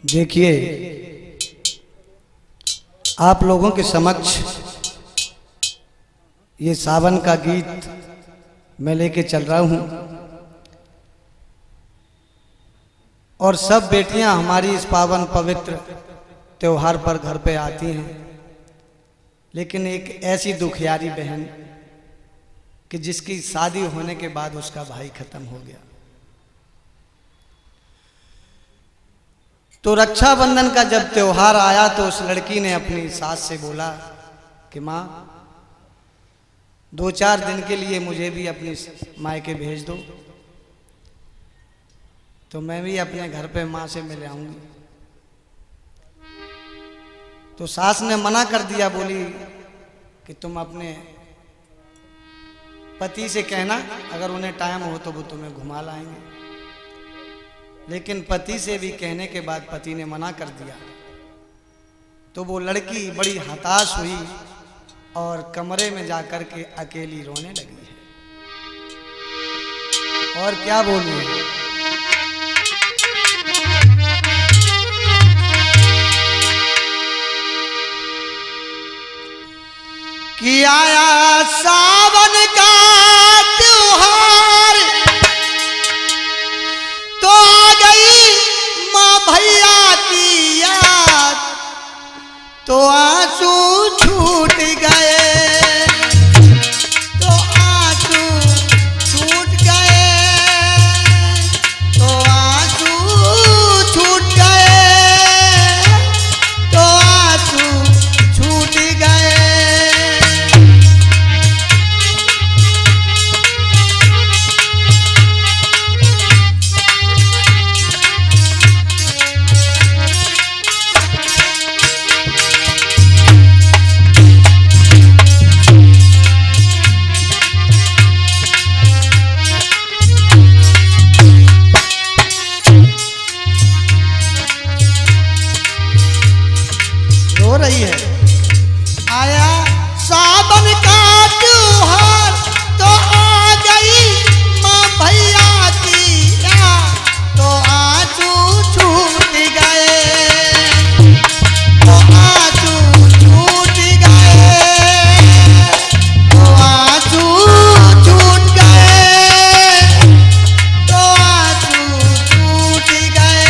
देखिए, आप लोगों के समक्ष ये सावन का गीत मैं लेके चल रहा हूं और सब बेटियां हमारी इस पावन पवित्र त्योहार पर घर पे आती हैं, लेकिन एक ऐसी दुखियारी बहन कि जिसकी शादी होने के बाद उसका भाई खत्म हो गया। तो रक्षाबंधन का जब त्योहार आया तो उस लड़की ने अपनी सास से बोला कि माँ 2-4 दिन के लिए मुझे भी अपनी मायके भेज दो, तो मैं भी अपने घर पे माँ से मिल आऊंगी। तो सास ने मना कर दिया, बोली कि तुम अपने पति से कहना अगर उन्हें टाइम हो तो वो तुम्हें घुमा लाएंगे। लेकिन पति से भी कहने के बाद पति ने मना कर दिया। तो वो लड़की बड़ी हताश हुई और कमरे में जाकर के अकेली रोने लगी है। और क्या बोलूं, कि आया सावन का त्योहार तो आ गई माँ भैया की याद, तो आंसू छूट गए, तो आंसू छूट गए, तो आंसू छूट गए, तो आंसू छूट गए। रो रही है। आया सावन का त्योहार तो आ गई माँ भैया की याद, तो आंसू छूट गए, तो आंसू छूट गए, तो आंसू छूट गए, तो आंसू छूट गए।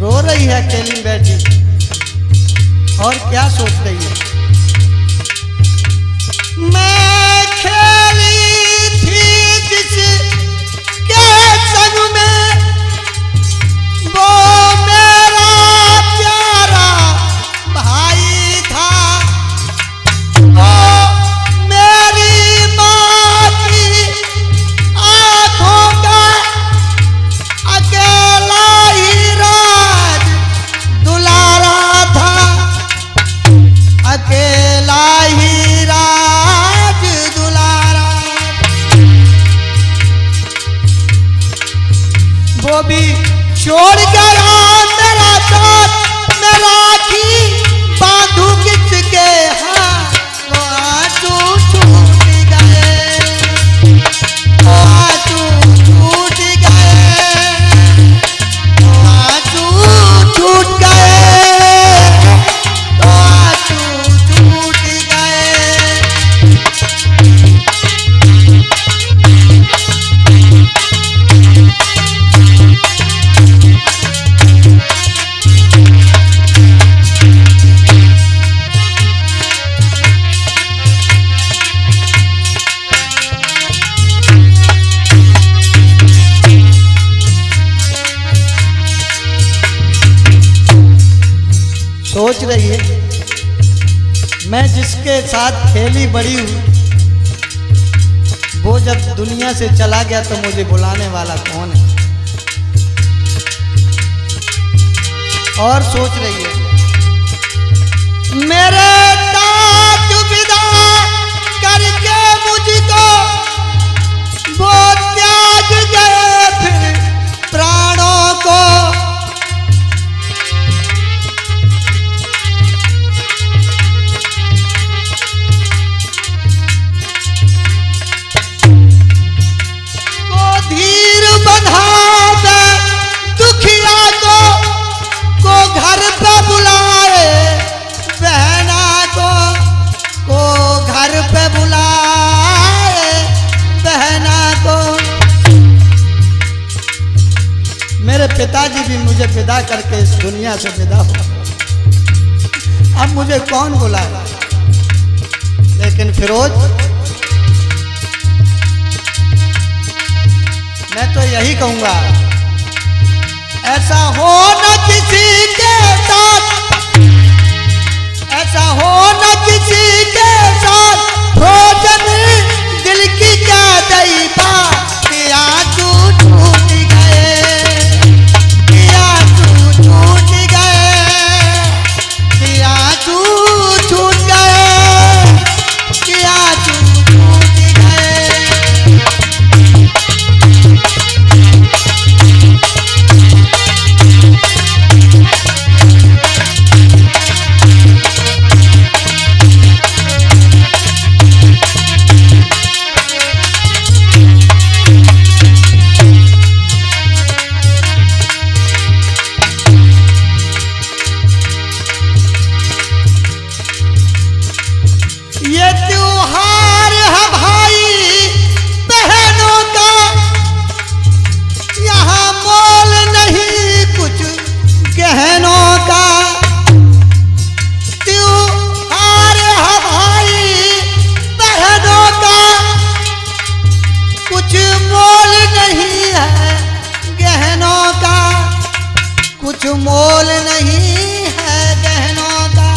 रो रही है अकेली बैठी और क्या सोच रही है। मैं खेली थी जिसके संग में, वो मेरा प्यारा भाई था, वो मेरी माँ की आंखों का अकेला ही राज दुलारा था, अकेला ही राज दुलारा। वो भी छोड़ गया मेरा साथ, मैं राखी बांधू किसके हाथ, वो आंसू छूट गए, वो आंसू छूट गए, वो आंसू छूट गए, वो आंसू छूट गए। सोच रही है, मैं जिसके साथ खेली बड़ी हूं वो जब दुनिया से चला गया तो मुझे बुलाने वाला कौन है। और सोच रही है, मेरे तात विदा करके मुझको वो त्याग गए, फिर प्राणों को पिताजी भी मुझे विदा करके इस दुनिया से विदा हो, अब मुझे कौन बुलाएगा। लेकिन फिरोज, मैं तो यही कहूंगा, ऐसा हो न किसी के साथ, ऐसा हो न किसी के साथ, भोजन दिल की क्या दई बात, कि आंसू टूट गए, कि आंसू टूट गए, कि आंसू टूट गए, कि आंसू टूट गए। ये त्योहार है भाई बहनों का, यहाँ मोल नहीं कुछ गहनों का। त्योहार है भाई बहनों का, कुछ मोल नहीं है गहनों का, कुछ मोल नहीं है गहनों का।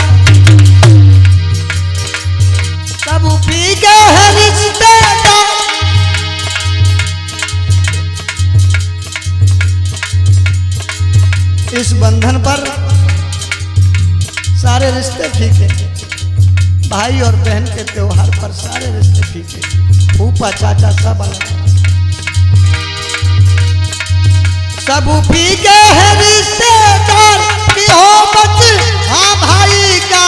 सब फीके हैं रिश्तेदार, इस बंधन पर सारे रिश्ते फीके, भाई और बहन के त्योहार पर सारे रिश्ते फीके, फूफा चाचा सब अलग, सब फीके हैं रिश्तेदार, कि हो बच हाँ भाई का